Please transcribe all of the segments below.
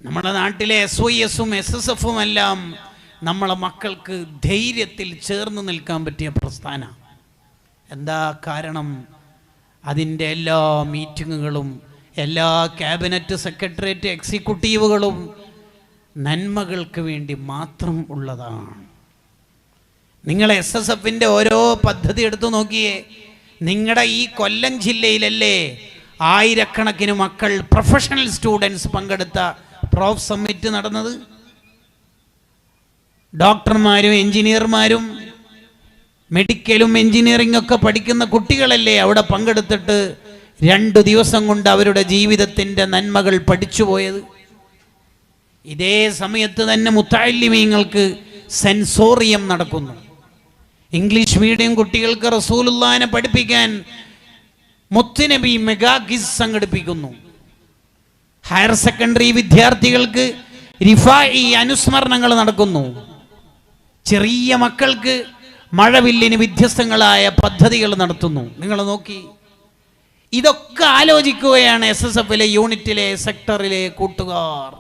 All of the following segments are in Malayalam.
നമ്മുടെ നാട്ടിലെ SYS-ഉം SSF-ഉം എല്ലാം നമ്മളെ മക്കൾക്ക് ധൈര്യത്തിൽ ചേർന്ന് നിൽക്കാൻ പറ്റിയ പ്രസ്ഥാനം. എന്താ കാരണം? അതിൻ്റെ എല്ലാ മീറ്റിങ്ങുകളും എല്ലാ ക്യാബിനറ്റ് സെക്രട്ടേറിയറ്റ് എക്സിക്യൂട്ടീവുകളും നന്മകൾക്ക് വേണ്ടി മാത്രം ഉള്ളതാണ്. നിങ്ങൾ SSF-ൻ്റെ ഓരോ പദ്ധതി എടുത്തു നോക്കിയേ. നിങ്ങളുടെ ഈ കൊല്ലം ജില്ലയിലല്ലേ ആയിരക്കണക്കിന് മക്കൾ പ്രൊഫഷണൽ സ്റ്റുഡൻസ് പങ്കെടുത്ത പ്രോഫ് സമ്മിറ്റ് നടന്നത്? ഡോക്ടർമാരും എഞ്ചിനീയർമാരും മെഡിക്കലും എഞ്ചിനീയറിംഗ് ഒക്കെ പഠിക്കുന്ന കുട്ടികളല്ലേ അവിടെ പങ്കെടുത്തിട്ട് 2 ദിവസം കൊണ്ട് അവരുടെ ജീവിതത്തിൻ്റെ നന്മകൾ പഠിച്ചുപോയത്. ഇതേ സമയത്ത് തന്നെ മുത്തഅല്ലിമീങ്ങൾക്ക് സെൻസോറിയം നടക്കുന്നു. ഇംഗ്ലീഷ് മീഡിയം കുട്ടികൾക്ക് റസൂലുള്ളാഹിനെ പഠിപ്പിക്കാൻ മുത്തുനബി മെഗാ ക്വിസ് സംഘടിപ്പിക്കുന്നു. ഹയർ സെക്കൻഡറി വിദ്യാർത്ഥികൾക്ക് റിഫായി അനുസ്മരണങ്ങൾ നടക്കുന്നു. ചെറിയ മക്കൾക്ക് മഴവില്ലിന് വ്യത്യസ്തങ്ങളായ പദ്ധതികൾ നടത്തുന്നു. നിങ്ങൾ നോക്കി, ഇതൊക്കെ ആലോചിക്കുകയാണ് SSF-ലെ യൂണിറ്റിലെ സെക്ടറിലെ കൂട്ടുകാർ.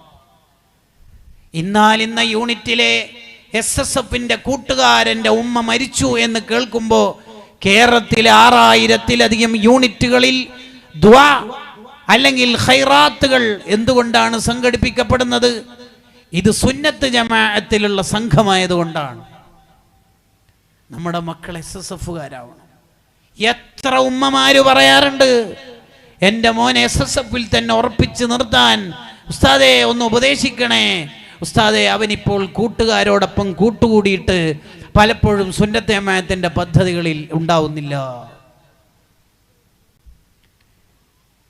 ഇന്ന യൂണിറ്റിലെ SSF-ന്റെ കൂട്ടുകാരൻ്റെ ഉമ്മ മരിച്ചു എന്ന് കേൾക്കുമ്പോൾ കേരളത്തിലെ 6000-ലധികം യൂണിറ്റുകളിൽ ദുആ അല്ലെങ്കിൽ ഖൈറാത്തുകൾ എന്തുകൊണ്ടാണ് സംഘടിപ്പിക്കപ്പെടുന്നത്? ഇത് സുന്നത്ത് ജമാഅത്തിലുള്ള സംഘമായതുകൊണ്ടാണ്. നമ്മുടെ മക്കൾ SSF-കാരാവണം. എത്ര ഉമ്മമാര് പറയാറുണ്ട്, എൻ്റെ മോനെ SSF-ൽ തന്നെ ഉറപ്പിച്ച് നിർത്താൻ ഉസ്താദേ ഒന്ന് ഉപദേശിക്കണേ. ഉസ്താദേ, അവനിപ്പോൾ കൂട്ടുകാരോടൊപ്പം കൂട്ടുകൂടിയിട്ട് പലപ്പോഴും സുന്നത്ത് ജമാഅത്തിന്റെ പദ്ധതികളിൽ ഉണ്ടാവുന്നില്ല.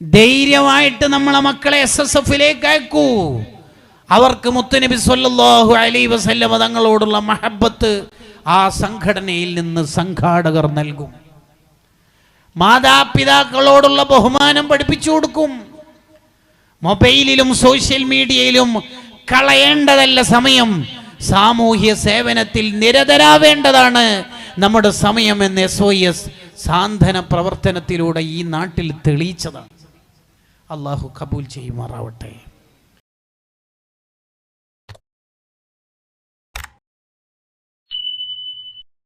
ധൈര്യമായിട്ട് നമ്മളെ മക്കളെ SSF-ലേക്ക് അയക്കൂ. അവർക്ക് മുത്തുനബി സ്വല്ലല്ലാഹു അലൈഹി വസല്ലം തങ്ങളോടുള്ള മഹബത്ത് ആ സംഘടനയിൽ നിന്ന് സംഘാടകർ നൽകും. മാതാപിതാക്കളോടുള്ള ബഹുമാനം പഠിപ്പിച്ചു കൊടുക്കും. മൊബൈലിലും സോഷ്യൽ മീഡിയയിലും കളയേണ്ടതല്ല സമയം, സാമൂഹ്യ സേവനത്തിൽ നിരതരാവേണ്ടതാണ് നമ്മുടെ സമയമെന്ന് SOS സാന്ത്വന പ്രവർത്തനത്തിലൂടെ ഈ നാട്ടിൽ തെളിയിച്ചതാണ്. അള്ളാഹു കബൂൽ ചെയ്യുമാറാവട്ടെ.